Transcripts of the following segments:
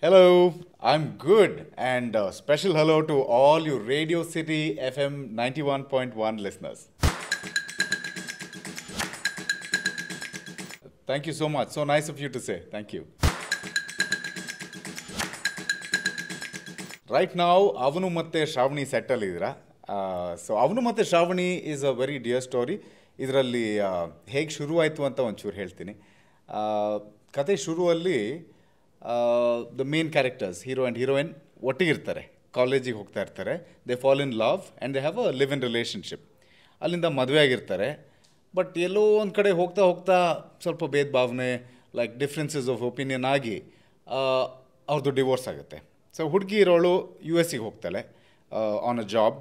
Hello, I'm good, and special hello to all you Radio City FM 91.1 listeners. Thank you so much. So nice of you to say. Thank you. Right now, Avanu Matte Shravani settle idira. So Avanu Matte Shravani is a very dear story. ಇದರಲ್ಲಿ ಹೇಗೆ ಶುರು ಆಯಿತು ಅಂತ ಒಂಚೂರು ಹೇಳ್ತೀನಿ. ಕತೆ ಶುರುವಲ್ಲಿ the main characters hero and heroine ಒಟ್ಟಿಗಿರ್ತಾರೆ, ಕಾಲೇಜಿಗೆ ಹೋಗ್ತಾ ಇರ್ತಾರೆ. They fall in love and they have a live in relationship. ಅಲ್ಲಿಂದ ಮದುವೆ ಆಗಿರ್ತಾರೆ. ಬಟ್ ಎಲ್ಲೋ ಒಂದು ಕಡೆ ಹೋಗ್ತಾ ಹೋಗ್ತಾ ಸ್ವಲ್ಪ ಭೇದ ಭಾವನೆ, ಲೈಕ್ ಡಿಫ್ರೆನ್ಸಸ್ ಆಫ್ ಒಪಿನಿಯನ್ ಆಗಿ ಅವ್ರದ್ದು ಡಿವೋರ್ಸ್ ಆಗುತ್ತೆ. ಸೊ ಹುಡುಗಿ ಇರೋಳು ಯು ಎಸ್ಸಿಗೆ ಹೋಗ್ತಾಳೆ on a job.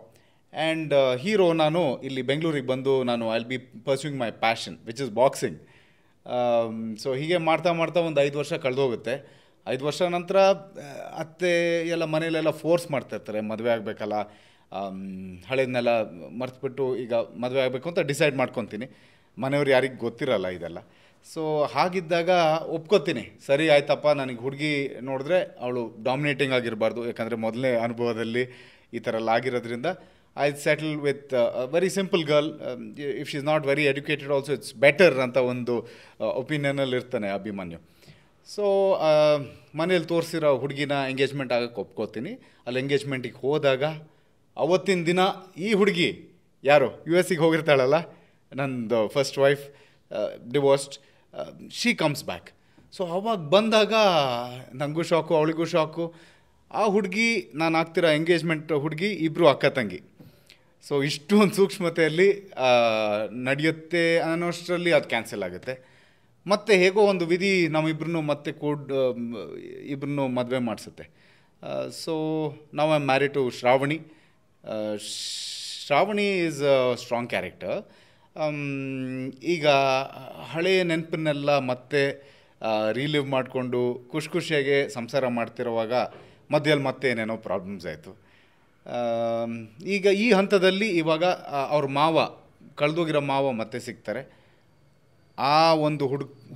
And hero ನಾನು ಇಲ್ಲಿ ಬೆಂಗಳೂರಿಗೆ ಬಂದು ನಾನು I will be pursuing my passion which is boxing. So ಹೀಗೆ ಮಾಡ್ತಾ ಮಾಡ್ತಾ ಒಂದು 5 ವರ್ಷ ಕಳೆದೋಗುತ್ತೆ. 5 ವರ್ಷ ನಂತರ ಅತ್ತೆ ಎಲ್ಲ ಮನೇಲೆಲ್ಲ ಫೋರ್ಸ್ ಮಾಡ್ತಾಯಿರ್ತಾರೆ, ಮದುವೆ ಆಗಬೇಕಲ್ಲ, ಹಳೇದನ್ನೆಲ್ಲ ಮರ್ತುಬಿಟ್ಟು ಈಗ ಮದುವೆ ಆಗಬೇಕು ಅಂತ ಡಿಸೈಡ್ ಮಾಡ್ಕೊತೀನಿ. ಮನೆಯವ್ರು ಯಾರಿಗೆ ಗೊತ್ತಿರಲ್ಲ ಇದೆಲ್ಲ. ಸೊ ಹಾಗಿದ್ದಾಗ ಒಪ್ಕೋತೀನಿ, ಸರಿ ಆಯ್ತಪ್ಪ, ನನಗೆ ಹುಡುಗಿ ನೋಡಿದ್ರೆ ಅವಳು ಡಾಮಿನೇಟಿಂಗ್ ಆಗಿರಬಾರ್ದು, ಯಾಕಂದರೆ ಮೊದಲನೇ ಅನುಭವದಲ್ಲಿ ಈ ಥರ ಎಲ್ಲ ಆಗಿರೋದ್ರಿಂದ I settle with very simple girl. If she is not very educated also it's better ಅಂತ ಒಂದು ಒಪಿನಿಯನಲ್ಲಿ ಇರ್ತಾನೆ ಅಭಿಮನ್ಯು. ಸೊ ಮನೇಲಿ ತೋರಿಸಿರೋ ಹುಡುಗಿನ ಎಂಗೇಜ್ಮೆಂಟ್ ಆಗೋಕ್ಕೆ ಒಪ್ಕೋತೀನಿ. ಅಲ್ಲಿ ಎಂಗೇಜ್ಮೆಂಟಿಗೆ ಹೋದಾಗ ಅವತ್ತಿನ ದಿನ ಈ ಹುಡುಗಿ ಯಾರು ಯು ಎಸ್ಸಿಗೆ ಹೋಗಿರ್ತಾಳಲ್ಲ, ನಂದು ಫಸ್ಟ್ ವೈಫ್, ಡಿವೋರ್ಸ್ಡ್, ಶೀ ಕಮ್ಸ್ ಬ್ಯಾಕ್. ಸೊ ಅವಾಗ ಬಂದಾಗ ನನಗೂ ಶಾಕು, ಅವಳಿಗೂ ಶಾಕು. ಆ ಹುಡುಗಿ, ನಾನು ಆಗ್ತಿರೋ ಎಂಗೇಜ್ಮೆಂಟ್ ಹುಡುಗಿ, ಇಬ್ಬರು ಅಕ್ಕ ತಂಗಿ. ಸೊ ಇಷ್ಟು ಒಂದು ಸೂಕ್ಷ್ಮತೆಯಲ್ಲಿ ನಡೆಯುತ್ತೆ ಅನ್ನೋಷ್ಟರಲ್ಲಿ ಅದು ಕ್ಯಾನ್ಸಲ್ ಆಗುತ್ತೆ. ಮತ್ತು ಹೇಗೋ ಒಂದು ವಿಧಿ ನಮ್ಮಿಬ್ಬರನ್ನು ಮತ್ತೆ ಇಬ್ಬರನ್ನು ಮದುವೆ ಮಾಡಿಸುತ್ತೆ. ಸೊ ನಾವು I am married to Shravani. Shravani is a strong character. ಈಗ ಹಳೆಯ ನೆನಪನ್ನೆಲ್ಲ ಮತ್ತೆ ರೀಲಿವ್ ಮಾಡಿಕೊಂಡು ಖುಷಿಯಾಗೆ ಸಂಸಾರ ಮಾಡ್ತಿರುವಾಗ ಮಧ್ಯದಲ್ಲಿ ಮತ್ತೆ ಏನೇನೋ ಪ್ರಾಬ್ಲಮ್ಸ್ ಆಯಿತು. ಈಗ ಈ ಹಂತದಲ್ಲಿ ಇವಾಗ ಅವ್ರ ಮಾವ, ಕಳೆದೋಗಿರೋ ಮಾವ ಮತ್ತೆ ಸಿಗ್ತಾರೆ. ಆ ಒಂದು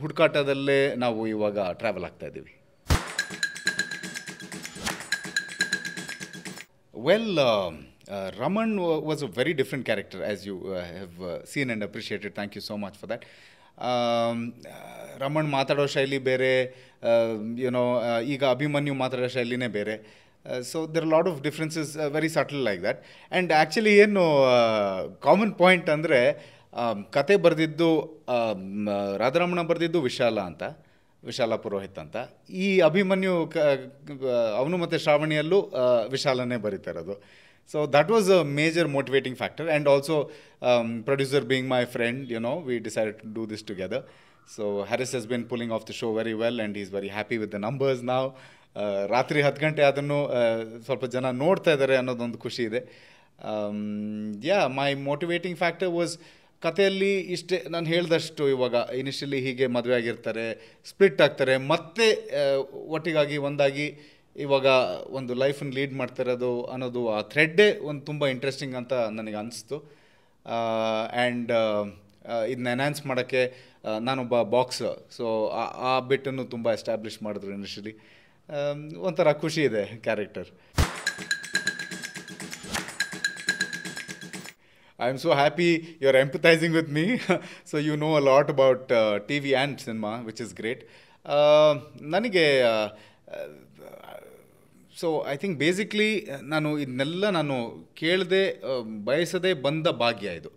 ಹುಡುಕಾಟದಲ್ಲೇ ನಾವು ಇವಾಗ ಟ್ರಾವೆಲ್ ಆಗ್ತಾಯಿದ್ದೀವಿ. Well, Raman was a very different character, as you have seen and appreciated. Thank you so much for that. Raman ಮಾತಾಡೋ ಶೈಲಿ ಬೇರೆ, ಈಗ ಅಭಿಮನ್ಯು ಮಾತಾಡೋ ಶೈಲಿನೇ ಬೇರೆ. So there lot of differences, very subtle like that. And actually ಏನು common point ಅಂದರೆ, ಕತೆ ಬರೆದಿದ್ದು ರಾಧಾರಮಣ ಬರೆದಿದ್ದು ವಿಶಾಲ ಪುರೋಹಿತ್ ಅಂತ. ಈ ಅಭಿಮನ್ಯು ಅವನು ಮತ್ತು ಶ್ರಾವಣಿಯಲ್ಲೂ ವಿಶಾಲನೇ ಬರೀತಾ ಇರೋದು. So that was a major motivating factor, and also producer being my friend, we decided to do this together. So Harris has been pulling off the show very well, and he's very happy with the numbers now. ರಾತ್ರಿ 10 ಗಂಟೆ ಅದನ್ನು ಸ್ವಲ್ಪ ಜನ ನೋಡ್ತಾ ಇದ್ದಾರೆ ಅನ್ನೋದೊಂದು ಖುಷಿ ಇದೆ. ಮೈ ಮೋಟಿವೇಟಿಂಗ್ ಫ್ಯಾಕ್ಟರ್ ವಾಸ್, ಕಥೆಯಲ್ಲಿ ಇಷ್ಟೇ ನಾನು ಹೇಳಿದಷ್ಟು. ಇವಾಗ ಇನಿಷಿಯಲಿ ಹೀಗೆ ಮದುವೆ ಆಗಿರ್ತಾರೆ, ಸ್ಪ್ಲಿಟ್ ಆಗ್ತಾರೆ, ಮತ್ತೆ ಒಟ್ಟಿಗಾಗಿ ಒಂದಾಗಿ ಇವಾಗ ಒಂದು ಲೈಫನ್ನು ಲೀಡ್ ಮಾಡ್ತಿರೋದು ಅನ್ನೋದು, ಆ ಥ್ರೆಡ್ಡೇ ಒಂದು ತುಂಬ ಇಂಟ್ರೆಸ್ಟಿಂಗ್ ಅಂತ ನನಗೆ ಅನಿಸ್ತು. ಆ್ಯಂಡ್ ಇದನ್ನ ಎನ್ಹ್ಯಾನ್ಸ್ ಮಾಡೋಕ್ಕೆ ನಾನೊಬ್ಬ ಬಾಕ್ಸರ್, ಸೊ ಆ ಬಿಟ್ಟನ್ನು ತುಂಬ ಎಸ್ಟಾಬ್ಲಿಷ್ ಮಾಡಿದ್ರು ಇನಿಷಿಯಲಿ. ಒಂಥರ ಖುಷಿ ಇದೆ character. I am so happy you are ಎಂಪಥೈಸಿಂಗ್ with me. So you know a lot about T V and cinema, which is great. ನನಗೆ ಸೊ ಐ ಥಿಂಕ್ ಬೇಸಿಕ್ಲಿ ಇದನ್ನೆಲ್ಲ ನಾನು ಕೇಳದೆ ಬಯಸದೇ ಬಂದ ಭಾಗ್ಯ ಇದು.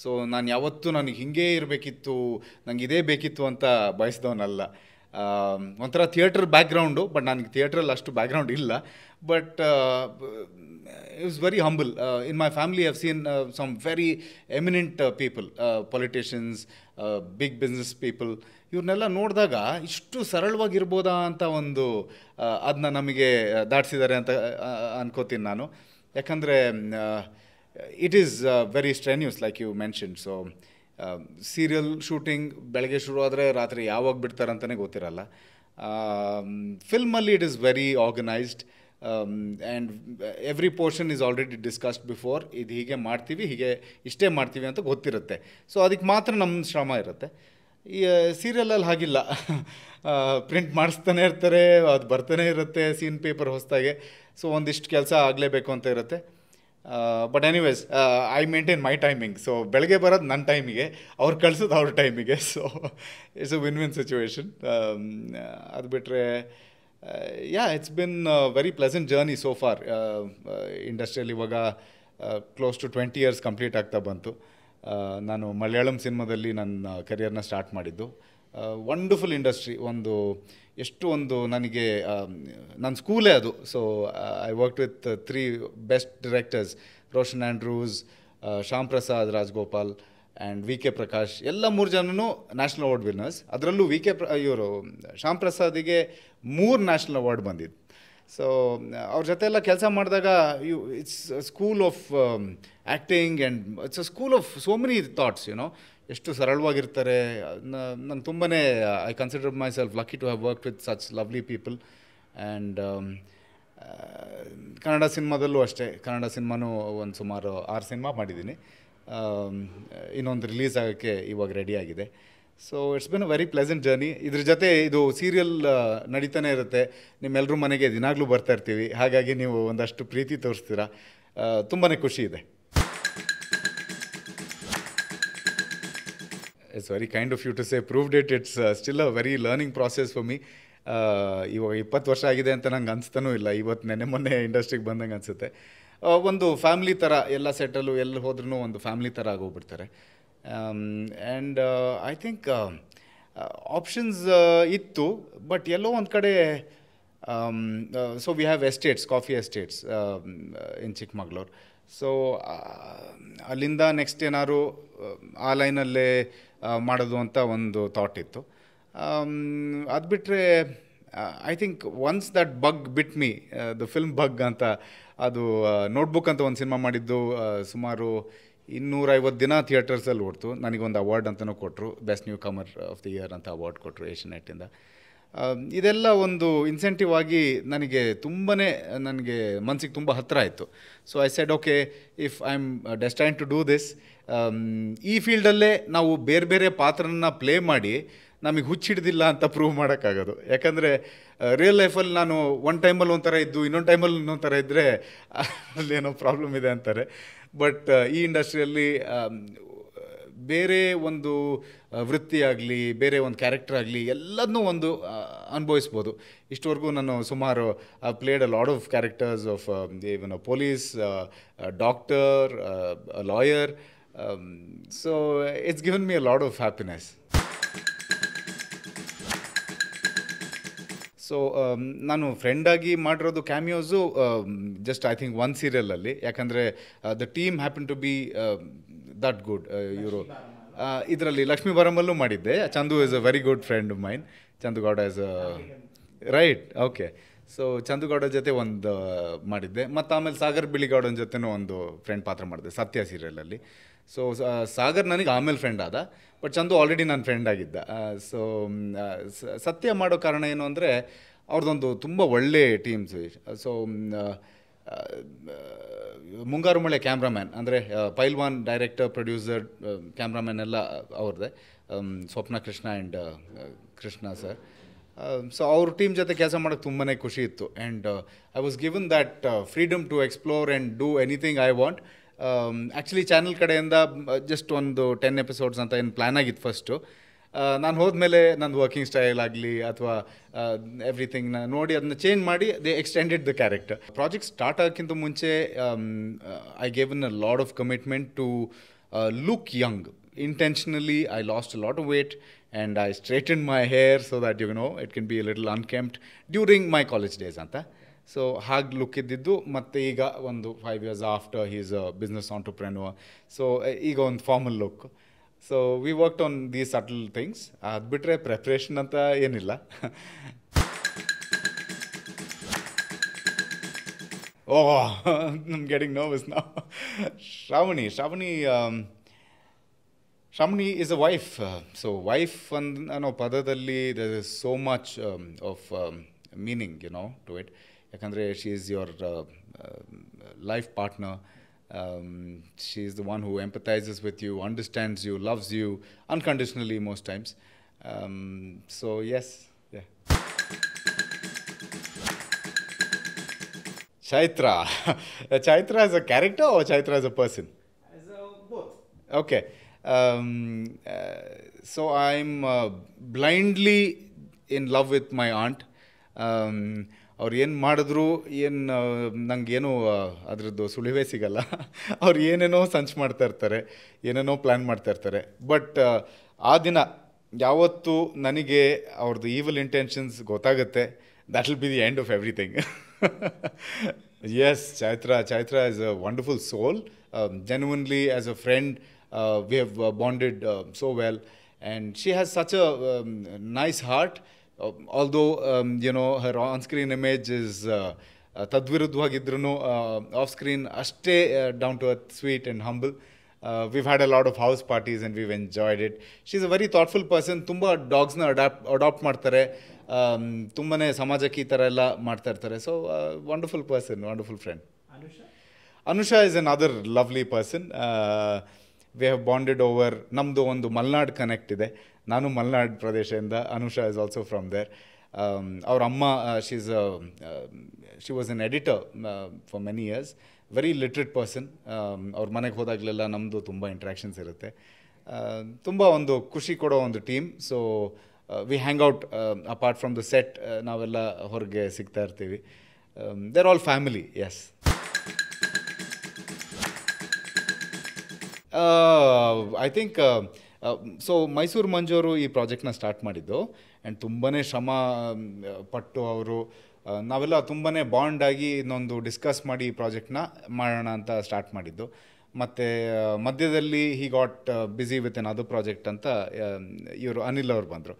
ಸೊ ನಾನು ಯಾವತ್ತೂ ನನಗೆ ಹಿಂಗೇ ಇರಬೇಕಿತ್ತು, ನನಗೆ ಇದೇ ಬೇಕಿತ್ತು ಅಂತ ಬಯಸಿದವನಲ್ಲ. ಒಂಥರ ಥಿಯೇಟ್ರ್ ಬ್ಯಾಕ್ಗ್ರೌಂಡು, ಬಟ್ ನನಗೆ ಥಿಯೇಟ್ರಲ್ಲಿ ಅಷ್ಟು ಬ್ಯಾಕ್ಗ್ರೌಂಡ್ ಇಲ್ಲ. But it was very humble. In my family I have seen some very eminent people, politicians, big business people. ಇವ್ರನ್ನೆಲ್ಲ ನೋಡಿದಾಗ ಇಷ್ಟು ಸರಳವಾಗಿರ್ಬೋದಾ ಅಂತ ಒಂದು ಅದನ್ನ ನಮಗೆ ದಾಟಿಸಿದ್ದಾರೆ ಅಂತ ಅನ್ಕೋತೀನಿ ನಾನು. ಯಾಕಂದರೆ it is very strenuous, like you mention. So serial shooting ಬೆಳಗ್ಗೆ ಶುರು ಆದರೆ ರಾತ್ರಿ ಯಾವಾಗ ಬಿಡ್ತಾರೆ ಅಂತಲೇ ಗೊತ್ತಿರಲ್ಲ. ಫಿಲ್ಮಲ್ಲಿ it is very organised, and every portion is already discussed before. ಇದು ಹೀಗೆ ಮಾಡ್ತೀವಿ, ಇಷ್ಟೇ ಮಾಡ್ತೀವಿ ಅಂತ ಗೊತ್ತಿರುತ್ತೆ. ಸೊ ಅದಕ್ಕೆ ಮಾತ್ರ ನಮ್ಮ ಶ್ರಮ ಇರುತ್ತೆ. ಈ ಸೀರಿಯಲಲ್ಲಿ ಹಾಗಿಲ್ಲ. ಪ್ರಿಂಟ್ ಮಾಡಿಸ್ತಾನೆ ಇರ್ತಾರೆ, ಅದು ಬರ್ತಾನೆ ಇರುತ್ತೆ ಸೀನ್ ಪೇಪರ್ ಹೊಸದಾಗೆ. ಸೊ ಒಂದಿಷ್ಟು ಕೆಲಸ ಆಗಲೇಬೇಕು ಅಂತ ಇರುತ್ತೆ. But anyways I maintain my timing. So ಬೆಳಗ್ಗೆ ಬರೋದು ನನ್ನ ಟೈಮಿಗೆ, ಅವ್ರು ಕಳ್ಸೋದು ಅವ್ರ ಟೈಮಿಗೆ. So it's a win win situation. ಅದು ಬಿಟ್ಟರೆ it's been very pleasant journey so for. ಇಂಡಸ್ಟ್ರಿಯಲ್ಲಿ ಇವಾಗ ಕ್ಲೋಸ್ ಟು 20 years ಕಂಪ್ಲೀಟ್ ಆಗ್ತಾ ಬಂತು. ನಾನು ಮಲಯಾಳಂ ಸಿನಿಮಾದಲ್ಲಿ ನನ್ನ ಕರಿಯರ್ನ ಸ್ಟಾರ್ಟ್ ಮಾಡಿದ್ದು. Wonderful industry. ಒಂದು ನನಗೆ ನನ್ನ ಸ್ಕೂಲೇ ಅದು. So I work with 3 best directors: Roshan Andrews, Shyam Prasad Rajagopal and V K Prakash. ಎಲ್ಲ 3 ಜನನೂ ನ್ಯಾಷನಲ್ ಅವಾರ್ಡ್ ವಿನ್ನರ್ಸ್. ಅದರಲ್ಲೂ ಇವರು ಶ್ಯಾಮ್ ಪ್ರಸಾದಿಗೆ 3 ನ್ಯಾಷನಲ್ ಅವಾರ್ಡ್ ಬಂದಿದ್ದು. ಸೊ ಅವ್ರ ಜೊತೆ ಎಲ್ಲ ಕೆಲಸ ಮಾಡಿದಾಗ it's school of acting and it's a school of so many thoughts. ಎಷ್ಟು ಸರಳವಾಗಿರ್ತಾರೆ. ನಾನು ತುಂಬಾ I consider my self lucky to have work with such lovely people. And Kannada ಸಿನಿಮಾದಲ್ಲೂ ಅಷ್ಟೇ. ಕನ್ನಡ ಸಿನಿಮಾನೂ ಒಂದು ಸುಮಾರು 6 ಸಿನಿಮಾ ಮಾಡಿದ್ದೀನಿ. ಇನ್ನೊಂದು ರಿಲೀಸ್ ಆಗೋಕ್ಕೆ ಇವಾಗ ರೆಡಿಯಾಗಿದೆ. So it's been a very pleasant journey. ಇದ್ರ ಜೊತೆ ಇದು ಸೀರಿಯಲ್ ನಡೀತಾನೆ ಇರುತ್ತೆ. ನಿಮ್ಮೆಲ್ಲರೂ ಮನೆಗೆ ದಿನಾಗಲೂ ಬರ್ತಾ ಇರ್ತೀವಿ. ಹಾಗಾಗಿ ನೀವು ಒಂದಷ್ಟು ಪ್ರೀತಿ ತೋರಿಸ್ತೀರಾ. ತುಂಬಾ ಖುಷಿ ಇದೆ. It's very kind of you to say proved it. It's still a very learning process for me. ಇವಾಗ 20 ವರ್ಷ ಆಗಿದೆ ಅಂತ ನಂಗೆ ಅನಿಸ್ತಾನೂ ಇಲ್ಲ. ಇವತ್ತು ಮೊನ್ನೆ ಇಂಡಸ್ಟ್ರಿಗೆ ಬಂದಂಗೆ ಅನಿಸುತ್ತೆ. ಒಂದು ಫ್ಯಾಮ್ಲಿ ಥರ ಎಲ್ಲ ಸೆಟಲು, ಎಲ್ಲಿ ಹೋದ್ರೂ ಒಂದು ಫ್ಯಾಮ್ಲಿ ಥರ ಆಗೋಗ್ಬಿಡ್ತಾರೆ. ಆ್ಯಂಡ್ ಐ ಥಿಂಕ್ ಆಪ್ಷನ್ಸ್ ಇತ್ತು, ಬಟ್ ಎಲ್ಲೋ ಒಂದು ಕಡೆ so we have estates, coffee estates in Chikkamagaluru. So ಅಲ್ಲಿಂದ ನೆಕ್ಸ್ಟ್ ಏನಾದ್ರು ಆ ಲೈನಲ್ಲೇ ಮಾಡೋದು ಅಂತ ಒಂದು ಥಾಟ್ ಇತ್ತು. ಅದು ಬಿಟ್ಟರೆ I think once that bug bit me, the film bug ಅಂತ, ಅದು ನೋಟ್ಬುಕ್ ಅಂತ ಒಂದು ಸಿನಿಮಾ ಮಾಡಿದ್ದು. ಸುಮಾರು 250 ದಿನ ಥಿಯೇಟರ್ಸಲ್ಲಿ ಓಡ್ತು. ನನಗೊಂದು ಅವಾರ್ಡ್ ಅಂತಲೂ ಕೊಟ್ಟರು, best new Qamar of the year ಅಂತ ಅವಾರ್ಡ್ ಕೊಟ್ಟರು ಏಷ್ಯಾನೆಟ್ಟಿಂದ. ಇದೆಲ್ಲ ಒಂದು ಇನ್ಸೆಂಟಿವ್ ಆಗಿ ನನಗೆ ಮನಸ್ಸಿಗೆ ತುಂಬ ಹತ್ತಿರ ಆಯಿತು. So I said okay, if I am destine to do this, ಈ ಫೀಲ್ಡಲ್ಲೇ ನಾವು ಬೇರೆ ಬೇರೆ ಪಾತ್ರನ ಪ್ಲೇ ಮಾಡಿ ನಮಗೆ ಹುಚ್ಚಿಡ್ದಿಲ್ಲ ಅಂತ ಪ್ರೂವ್ ಮಾಡೋಕ್ಕಾಗೋದು. ಯಾಕಂದರೆ ರಿಯಲ್ ಲೈಫಲ್ಲಿ ನಾನು ಒಂದು ಟೈಮಲ್ಲಿ ಒಂಥರ ಇದ್ದು ಇನ್ನೊಂದು ಟೈಮಲ್ಲಿ ಇನ್ನೊಂದು ಥರ ಇದ್ದರೆ ಅಲ್ಲೇನೋ ಪ್ರಾಬ್ಲಮ್ ಇದೆ ಅಂತಾರೆ. ಬಟ್ ಈ ಇಂಡಸ್ಟ್ರಿಯಲ್ಲಿ ಬೇರೆ ಒಂದು ವೃತ್ತಿ ಆಗಲಿ, ಬೇರೆ ಒಂದು ಕ್ಯಾರೆಕ್ಟರ್ ಆಗಲಿ, ಎಲ್ಲದನ್ನೂ ಒಂದು ಅನುಭವಿಸ್ಬೋದು. ಇಷ್ಟವರೆಗೂ ನಾನು ಸುಮಾರು played a lot of characters of even a police, doctor, lawyer. So it's given me a lot of happiness. So ನಾನು ಫ್ರೆಂಡಾಗಿ ಮಾಡಿರೋದು ಕ್ಯಾಮಿಯೋಸು ಜಸ್ಟ್ ಐ ಥಿಂಕ್ 1 ಸೀರಿಯಲಲ್ಲಿ. ಯಾಕಂದರೆ the team happen to be that good. ಇವರು ಇದರಲ್ಲಿ ಲಕ್ಷ್ಮೀ ಬಾರಮಲ್ಲೂ ಮಾಡಿದ್ದೆ. Chandu is a very good friend of mine. Chandu Gowda is right, okay. So Chandu Gowda ಜೊತೆ ಒಂದು ಮಾಡಿದ್ದೆ. ಮತ್ತು ಆಮೇಲೆ ಸಾಗರ್ ಬಿಳಿಗೌಡನ ಜೊತೆನೂ ಒಂದು ಫ್ರೆಂಡ್ ಪಾತ್ರ ಮಾಡಿದೆ ಸತ್ಯ ಸೀರಿಯಲಲ್ಲಿ. ಸೊ ಸಾಗರ್ ನನಗೆ ಆಮೇಲೆ ಫ್ರೆಂಡ್ ಆದ, ಬಟ್ ಚಂದು ಆಲ್ರೆಡಿ ನನ್ನ ಫ್ರೆಂಡ್ ಆಗಿದ್ದ. ಸೊ ಸತ್ಯ ಮಾಡೋ ಕಾರಣ ಏನು ಅಂದರೆ ಅವ್ರದ್ದೊಂದು ತುಂಬ ಒಳ್ಳೆ ಟೀಮ್ಸ್. ಸೊ ಮುಂಗಾರು ಮಳೆ ಕ್ಯಾಮ್ರಾಮ್ಯಾನ್ ಅಂದರೆ ಪೈಲ್ವಾನ್, ಡೈರೆಕ್ಟರ್, ಪ್ರೊಡ್ಯೂಸರ್, ಕ್ಯಾಮ್ರಾಮ್ಯಾನ್ ಎಲ್ಲ ಅವ್ರದ್ದೇ, Swapna Krishna and Krishna sir. So ಅವ್ರ ಟೀಮ್ ಜೊತೆ ಕೆಲಸ ಮಾಡೋಕ್ಕೆ ತುಂಬಾ ಖುಷಿ ಇತ್ತು. And I was given that freedom to explore and do anything I want. Actually channel ಕಡೆಯಿಂದ ಜಸ್ಟ್ ಒಂದು 10 ಎಪಿಸೋಡ್ಸ್ ಅಂತ ಏನು ಪ್ಲ್ಯಾನ್ ಆಗಿತ್ತು ಫಸ್ಟು. ನಾನು ಹೋದ್ಮೇಲೆ ನಂದು ವರ್ಕಿಂಗ್ ಸ್ಟೈಲ್ ಆಗಲಿ ಅಥವಾ ಎವ್ರಿಥಿಂಗ್ನ ನೋಡಿ ಅದನ್ನ ಚೇಂಜ್ ಮಾಡಿ they extended the character. Project start ಆಗೋಕ್ಕಿಂತ ಮುಂಚೆ I given a lot of commitment to look young. Intentionally, I lost a lot of weight and I straightened my hair so that, it can be a little unkempt during my college days ಅಂತ. So ಹಾಗೆ look ಇದ್ದಿದ್ದು. ಮತ್ತು ಈಗ ಒಂದು 5 years after, he is a business entrepreneur. So ಈಗ ಒಂದು formal look. So we worked on these subtle things. ಅದು ಬಿಟ್ಟರೆ ಪ್ರಿಪ್ರೇಷನ್ ಅಂತ ಏನಿಲ್ಲ. I'm getting nervous now. Shravani is a wife. So wife ಅನ್ನೋ ಪದದಲ್ಲಿ there is so much of meaning, to it. ಯಾಕಂದರೆ she is your life partner. She is the one who empathizes with you, understands you, loves you unconditionally most times. So yes, yeah. Chaitra. Chaitra as a character or Chaitra as a person? As a both. Okay. Um, so I'm blindly in love with my aunt. ಅವ್ರು ಏನು ಮಾಡಿದ್ರು ಏನು ನನಗೇನು ಅದರದ್ದು ಸುಳಿವೇ ಸಿಗಲ್ಲ. ಅವ್ರು ಏನೇನೋ ಸಂಚು ಮಾಡ್ತಾ ಇರ್ತಾರೆ, ಏನೇನೋ ಪ್ಲ್ಯಾನ್ ಮಾಡ್ತಾ ಇರ್ತಾರೆ. ಬಟ್ ಆ ದಿನ ಯಾವತ್ತು ನನಗೆ ಅವ್ರದ್ದು ಈವಲ್ ಇಂಟೆನ್ಷನ್ಸ್ ಗೊತ್ತಾಗುತ್ತೆ, that will be the end of everything. Yes, Chaitra is a wonderful soul. Genuinely, as a friend, we have bonded so well, and she has such a nice heart. Although her on-screen image is ತದ್ವಿರುದ್ಧವಾಗಿದ್ರೂ off screen ಅಷ್ಟೇ down to earth, sweet and humble. We've had a lot of house parties and we've enjoyed it. She's a very thoughtful person. ತುಂಬ ಡಾಗ್ಸ್ನ adapt ಮಾಡ್ತಾರೆ, ತುಂಬಾ ಸಮಾಜಕ್ಕೆ ಈ ಥರ ಎಲ್ಲ ಮಾಡ್ತಾ ಇರ್ತಾರೆ. So wonderful person, wonderful friend. Anusha is another lovely person. We have bonded over, ನಮ್ಮದು ಒಂದು ಮಲ್ನಾಡ್ ಕನೆಕ್ಟ್ ಇದೆ. ನಾನು ಮಲ್ನಾಡ್ ಪ್ರದೇಶದಿಂದ, Anusha is also from there. ಅವ್ರ ಅಮ್ಮ, she was an editor for many years. Very literate person. ಅವ್ರ ಮನೆಗೆ ಹೋದಾಗಲೆಲ್ಲ ನಮ್ಮದು ತುಂಬ ಇಂಟ್ರ್ಯಾಕ್ಷನ್ಸ್ ಇರುತ್ತೆ. ತುಂಬ ಒಂದು ಖುಷಿ ಕೊಡೋ ಒಂದು team. So we hang out apart from the set. ನಾವೆಲ್ಲ ಹೊರಗೆ ಸಿಗ್ತಾ ಇರ್ತೀವಿ. They're all family. Yes. I think so Mysuru Manju ಅವರು ಈ ಪ್ರಾಜೆಕ್ಟ್ನ ಸ್ಟಾರ್ಟ್ ಮಾಡಿದ್ದು, ಆ್ಯಂಡ್ ತುಂಬಾ ಶ್ರಮ ಪಟ್ಟು ಅವರು, ನಾವೆಲ್ಲ ತುಂಬಾ ಬಾಂಡಾಗಿ ಇನ್ನೊಂದು ಡಿಸ್ಕಸ್ ಮಾಡಿ ಈ ಪ್ರಾಜೆಕ್ಟ್ನ ಮಾಡೋಣ ಅಂತ ಸ್ಟಾರ್ಟ್ ಮಾಡಿದ್ದು. ಮತ್ತು ಮಧ್ಯದಲ್ಲಿ he got busy with N other project ಅಂತ ಇವರು ಅನಿಲ್ ಅವ್ರು ಬಂದರು.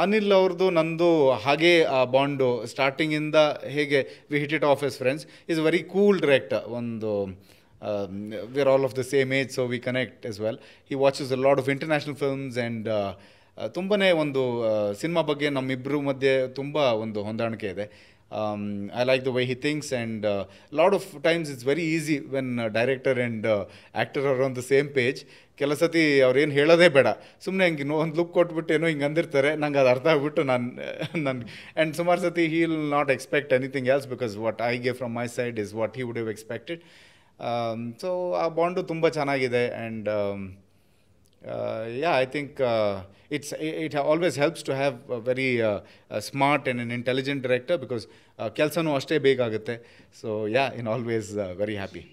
ಅನಿಲ್ ಅವ್ರದ್ದು ನಂದು ಹಾಗೇ ಆ ಬಾಂಡು ಸ್ಟಾರ್ಟಿಂಗಿಂದ ಹೇಗೆ we hit it off as friends. Is a very cool director. ಒಂದು we are all of the same age, so we connect as well. He watches a lot of international films and ತುಂಬಾ ಒಂದು cinema ಬಗ್ಗೆ ನಮ್ಮಿಬ್ಬರ ಮಧ್ಯೆ ತುಂಬ ಒಂದು ಹೊಂದಾಣಿಕೆ ಇದೆ. I like the way he thinks, and lot of times it's very easy when director and actor are on the same page. ಕೆಲ ಸತಿ ಅವ್ರೇನು ಹೇಳೋದೇ ಬೇಡ, ಸುಮ್ಮನೆ ಹಂಗೆ ಒಂದು ಲುಕ್ ಕೊಟ್ಬಿಟ್ಟು ಏನೋ ಹಿಂಗೆ ಅಂದಿರ್ತಾರೆ, ನಂಗೆ ಅದು ಅರ್ಥ ಆಗ್ಬಿಟ್ಟು ಆ್ಯಂಡ್ ಸುಮಾರು ಸತಿ he will not expect anything else because what I give from my side is what he would have expected. So ಆ ಬಾಂಡು ತುಂಬ ಚೆನ್ನಾಗಿದೆ. And I think it always helps to have a very smart and an intelligent director because ಕೆಲಸನೂ ಅಷ್ಟೇ ಬೇಕಾಗುತ್ತೆ. So in always very happy.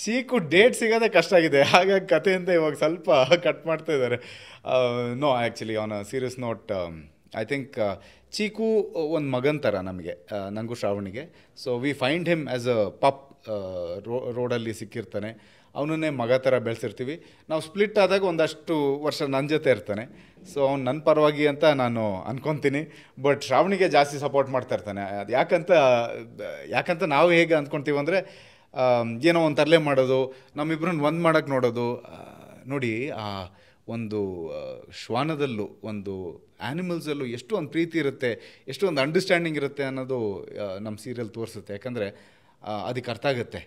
Chikoo date ಸಿಗೋದೇ ಕಷ್ಟ ಆಗಿದೆ, ಹಾಗಾಗಿ ಕಥೆಯಿಂದ ಇವಾಗ ಸ್ವಲ್ಪ ಕಟ್ ಮಾಡ್ತಾ ಇದ್ದಾರೆ. No, actually on a serious note, I think Chiku ಒಂದು ಮಗನ ಥರ ನಮಗೆ, ನನಗೂ ಶ್ರಾವಣಿಗೆ. So we find him as a pup. ರೋಡಲ್ಲಿ ಸಿಕ್ಕಿರ್ತಾನೆ, ಅವನನ್ನೇ ಮಗ ಥರ ಬೆಳೆಸಿರ್ತೀವಿ. ನಾವು ಸ್ಪ್ಲಿಟ್ ಆದಾಗ ಒಂದಷ್ಟು ವರ್ಷ ನನ್ನ ಜೊತೆ ಇರ್ತಾನೆ. ಸೊ ಅವ್ನು ನನ್ನ ಪರವಾಗಿ ಅಂತ ನಾನು ಅನ್ಕೊತೀನಿ. ಬಟ್ ಶ್ರಾವಣಿಗೆ ಜಾಸ್ತಿ ಸಪೋರ್ಟ್ ಮಾಡ್ತಾ ಇರ್ತಾನೆ. ಅದು ಯಾಕಂತ ನಾವು ಹೇಗೆ ಅಂದ್ಕೊತೀವಿ ಅಂದರೆ, ಏನೋ ಒಂದು ತರಲೆ ಮಾಡೋದು, ನಮ್ಮಿಬ್ಬರನ್ನ ಒಂದು ಮಾಡೋಕ್ಕೆ ನೋಡೋದು. ನೋಡಿ, ಆ ಒಂದು ಶ್ವಾನದಲ್ಲೂ ಒಂದು ಆ್ಯನಿಮಲ್ಸಲ್ಲೂ ಎಷ್ಟು ಒಂದು ಪ್ರೀತಿ ಇರುತ್ತೆ, ಎಷ್ಟು ಒಂದು ಅಂಡರ್ಸ್ಟ್ಯಾಂಡಿಂಗ್ ಇರುತ್ತೆ ಅನ್ನೋದು ನಮ್ಮ ಸೀರಿಯಲ್ ತೋರಿಸುತ್ತೆ. ಯಾಕಂದರೆ ಅದಕ್ಕೆ ಅರ್ಥ ಆಗುತ್ತೆ,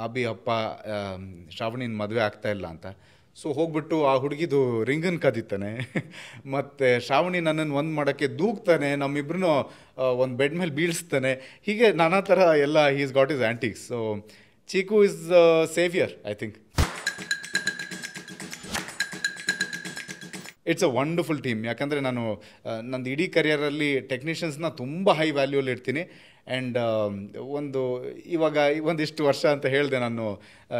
ಅಬ್ಬಿ ಅಪ್ಪ ಶ್ರಾವಣಿನ ಮದುವೆ ಆಗ್ತಾಯಿಲ್ಲ ಅಂತ. ಸೊ ಹೋಗ್ಬಿಟ್ಟು ಆ ಹುಡುಗಿದು ರಿಂಗನ್ನು ಕದೀತಾನೆ, ಮತ್ತು ಶ್ರಾವಣಿ ನನ್ನನ್ನು ಒಂದು ಮಾಡೋಕ್ಕೆ ದೂಗ್ತಾನೆ, ನಮ್ಮಿಬ್ರು ಒಂದು ಬೆಡ್ ಮೇಲೆ ಬೀಳಿಸ್ತಾನೆ. ಹೀಗೆ ನಾನಾ ಥರ ಎಲ್ಲ he's got his antics. So Chiku is saviour, I think. It's a wonderful team. ಯಾಕಂದರೆ ನಾನು ನಂದು ಇಡೀ ಕರಿಯರಲ್ಲಿ ಟೆಕ್ನಿಷಿಯನ್ಸ್ನ ತುಂಬ ಹೈ ವ್ಯಾಲ್ಯೂಲಿ ಇಡ್ತೀನಿ. ಆ್ಯಂಡ್ ಇವಾಗ ಒಂದಿಷ್ಟು ವರ್ಷ ಅಂತ ಹೇಳಿದೆ ನಾನು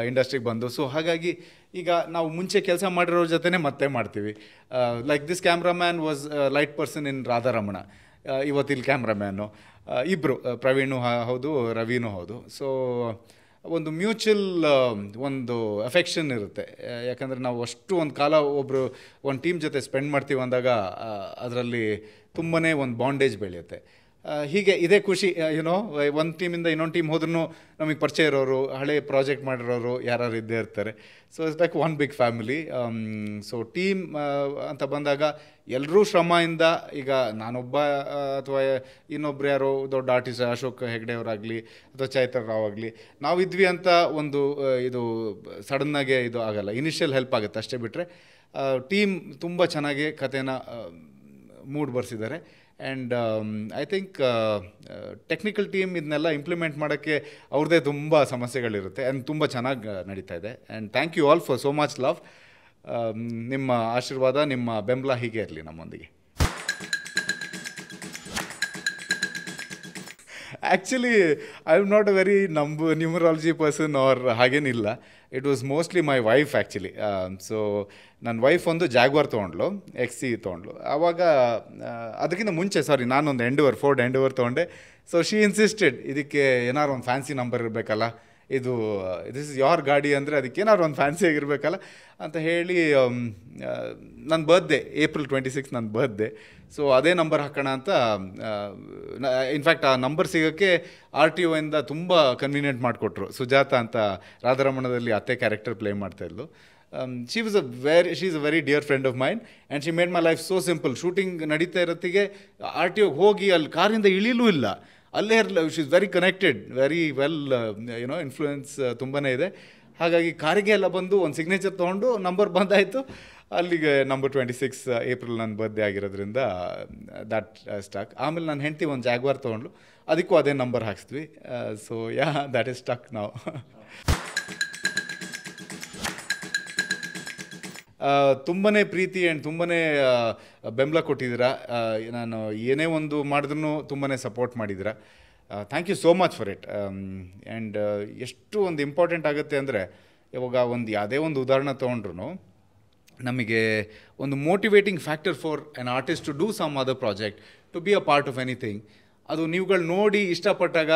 ಇಂಡಸ್ಟ್ರಿಗೆ ಬಂದು. ಸೊ ಹಾಗಾಗಿ ಈಗ ನಾವು ಮುಂಚೆ ಕೆಲಸ ಮಾಡಿರೋರ ಜೊತೆನೇ ಮತ್ತೆ ಮಾಡ್ತೀವಿ. Like this cameraman was light person in Radharamana, ಇವತ್ತಿಲ್ಲಿ ಕ್ಯಾಮ್ರಾಮ್ಯಾನು ಇಬ್ಬರು, ಪ್ರವೀಣು ಹೌದು, ರವಿನೂ ಹೌದು. ಸೊ ಒಂದು ಮ್ಯೂಚುವಲ್ ಒಂದು ಅಫೆಕ್ಷನ್ ಇರುತ್ತೆ. ಯಾಕಂದರೆ ನಾವು ಅಷ್ಟು ಒಂದು ಕಾಲ ಒಂದು ಟೀಮ್ ಜೊತೆ ಸ್ಪೆಂಡ್ ಮಾಡ್ತೀವಿ ಅಂದಾಗ ಅದರಲ್ಲಿ ತುಂಬಾ ಒಂದು ಬಾಂಡೇಜ್ ಬೆಳೆಯುತ್ತೆ. ಹೀಗೆ ಇದೇ ಖುಷಿ ಯುನೋ ಒಂದು ಟೀಮಿಂದ ಇನ್ನೊಂದು ಟೀಮ್ ಹೋದ್ರೂ ನಮಗೆ ಪರಿಚಯ ಇರೋರು ಹಳೆ ಪ್ರಾಜೆಕ್ಟ್ ಮಾಡಿರೋರು ಯಾರು ಇದ್ದೇ ಇರ್ತಾರೆ. So it's like one big family. So team ಅಂತ ಬಂದಾಗ ಎಲ್ಲರೂ ಶ್ರಮದಿಂದ, ಈಗ ನಾನೊಬ್ಬ ಅಥವಾ ಇನ್ನೊಬ್ರು ಯಾರೋ ದೊಡ್ಡ ಆರ್ಟಿಸ್ಟ್ ಅಶೋಕ್ ಹೆಗ್ಡೆ ಅವರಾಗಲಿ ಅಥವಾ ಚೈತನ್ ರಾವ್ ಆಗಲಿ ನಾವಿದ್ವಿ ಅಂತ ಒಂದು ಇದು ಸಡನ್ನಾಗೆ ಇದು ಆಗಲ್ಲ. ಇನಿಷಿಯಲ್ ಹೆಲ್ಪ್ ಆಗುತ್ತೆ ಅಷ್ಟೇ, ಬಿಟ್ಟರೆ ಟೀಮ್ ತುಂಬ ಚೆನ್ನಾಗಿ ಕಥೆನ ಮೂಡ್ ಬರ್ಸಿದ್ದಾರೆ. And I think technical team ಇದನ್ನೆಲ್ಲ ಇಂಪ್ಲಿಮೆಂಟ್ ಮಾಡೋಕ್ಕೆ ಅವ್ರದ್ದೇ ತುಂಬ ಸಮಸ್ಯೆಗಳಿರುತ್ತೆ. ಆ್ಯಂಡ್ ತುಂಬ ಚೆನ್ನಾಗಿ ನಡೀತಾ ಇದೆ. And thank you all for so much love. ನಿಮ್ಮ ಆಶೀರ್ವಾದ, ನಿಮ್ಮ ಬೆಂಬಲ ಹೀಗೆ ಇರಲಿ ನಮ್ಮೊಂದಿಗೆ. Actually I am not a very numerology person or ಹಾಗೇನಿಲ್ಲ. It was mostly my wife actually. So ನನ್ನ ವೈಫ್ ಒಂದು ಜಾಗ್ವಾರ್ ತೊಗೊಂಡ್ಲು, XC ತೊಗೊಂಡ್ಲು. ಆವಾಗ ಅದಕ್ಕಿಂತ ಮುಂಚೆ ನಾನೊಂದು ಫೋರ್ಡ್ ಎಂಡವರ್ ತೊಗೊಂಡೆ. ಸೊ ಶಿ ಇನ್ಸಿಸ್ಟೆಡ್, ಇದಕ್ಕೆ ಏನಾರು ಒಂದು ಫ್ಯಾನ್ಸಿ ನಂಬರ್ ಇರಬೇಕಲ್ಲ, ದಿಸ್ ಇಸ್ ಯೋರ್ ಗಾಡಿ ಅಂದರೆ ಅದಕ್ಕೆ ಏನಾದ್ರು ಒಂದು ಫ್ಯಾನ್ಸಿ ಆಗಿರಬೇಕಲ್ಲ ಅಂತ ಹೇಳಿ ನನ್ನ ಬರ್ತ್ಡೇ April 26 ನನ್ನ ಬರ್ತ್ಡೇ. ಸೊ ಅದೇ ನಂಬರ್ ಹಾಕೋಣ ಅಂತ, ಇನ್ಫ್ಯಾಕ್ಟ್ ಆ ನಂಬರ್ ಸಿಗೋಕ್ಕೆ RTO ಇಂದ ತುಂಬ ಕನ್ವೀನಿಯೆಂಟ್ ಮಾಡಿಕೊಟ್ರು. ಸುಜಾತ ಅಂತ ರಾಧಾರಮಣದಲ್ಲಿ ಅತ್ತೆ ಕ್ಯಾರೆಕ್ಟರ್ ಪ್ಲೇ ಮಾಡ್ತಾಯಿದ್ಲು. She is a very dear friend of mind and she made my life so simple. Shooting ನಡೀತಾ ಇರೋತ್ತಿಗೆ RTO ಹೋಗಿ ಅಲ್ಲಿ ಕಾರಿಂದ ಇಳಿಲೂ ಇಲ್ಲ, ಅಲ್ಲೇ she is very connected, very well influence ತುಂಬಾ ಇದೆ. ಹಾಗಾಗಿ ಕಾರಿಗೆ ಎಲ್ಲ ಬಂದು ಒಂದು ಸಿಗ್ನೇಚರ್ ತೊಗೊಂಡು ನಂಬರ್ ಬಂದಾಯಿತು. ಅಲ್ಲಿಗೆ ನಂಬರ್ 26 ಏಪ್ರಿಲ್ ನನ್ನ ಬರ್ತ್ಡೇ ಆಗಿರೋದ್ರಿಂದ ದ್ಯಾಟ್ ಸ್ಟಕ್. ಆಮೇಲೆ ನನ್ನ ಹೆಂಡತಿ ಒಂದು ಜಾಗ್ವಾರ್ ತೊಗೊಂಡ್ಲು, ಅದಕ್ಕೂ ಅದೇ ನಂಬರ್ ಹಾಕ್ಸಿದ್ವಿ. ಸೊ ದ್ಯಾಟ್ ಇಸ್ ಸ್ಟಕ್ ನಾವು. ತುಂಬಾ ಪ್ರೀತಿ ಆ್ಯಂಡ್ ತುಂಬಾ ಬೆಂಬಲ ಕೊಟ್ಟಿದ್ದೀರಾ. ನಾನು ಏನೇ ಒಂದು ಮಾಡಿದ್ರೂ ತುಂಬಾ ಸಪೋರ್ಟ್ ಮಾಡಿದ್ದೀರಾ. Thank you so much for it. And ಎಷ್ಟು ಒಂದು ಇಂಪಾರ್ಟೆಂಟ್ ಆಗುತ್ತೆ ಅಂದರೆ, ಇವಾಗ ಯಾವುದೇ ಒಂದು ಉದಾಹರಣೆ ತೊಗೊಂಡ್ರು ನಮಗೆ ಒಂದು motivating factor for an artist to do some other project, to be a part of anything. ಅದು ನೀವುಗಳು ನೋಡಿ ಇಷ್ಟಪಟ್ಟಾಗ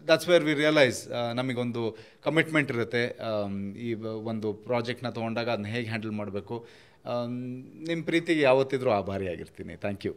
ದಟ್ಸ್ ವೇರ್ ವಿ ರಿಯಲೈಸ್ ನಮಗೊಂದು ಕಮಿಟ್ಮೆಂಟ್ ಇರುತ್ತೆ. ಈ ಒಂದು ಪ್ರಾಜೆಕ್ಟ್ನ ತೊಗೊಂಡಾಗ ಅದನ್ನ ಹೇಗೆ ಹ್ಯಾಂಡಲ್ ಮಾಡಬೇಕು. ನಿಮ್ಮ ಪ್ರೀತಿಗೆ ಯಾವತ್ತಿದ್ರೂ ಆಭಾರಿಯಾಗಿರ್ತೀನಿ. Thank you.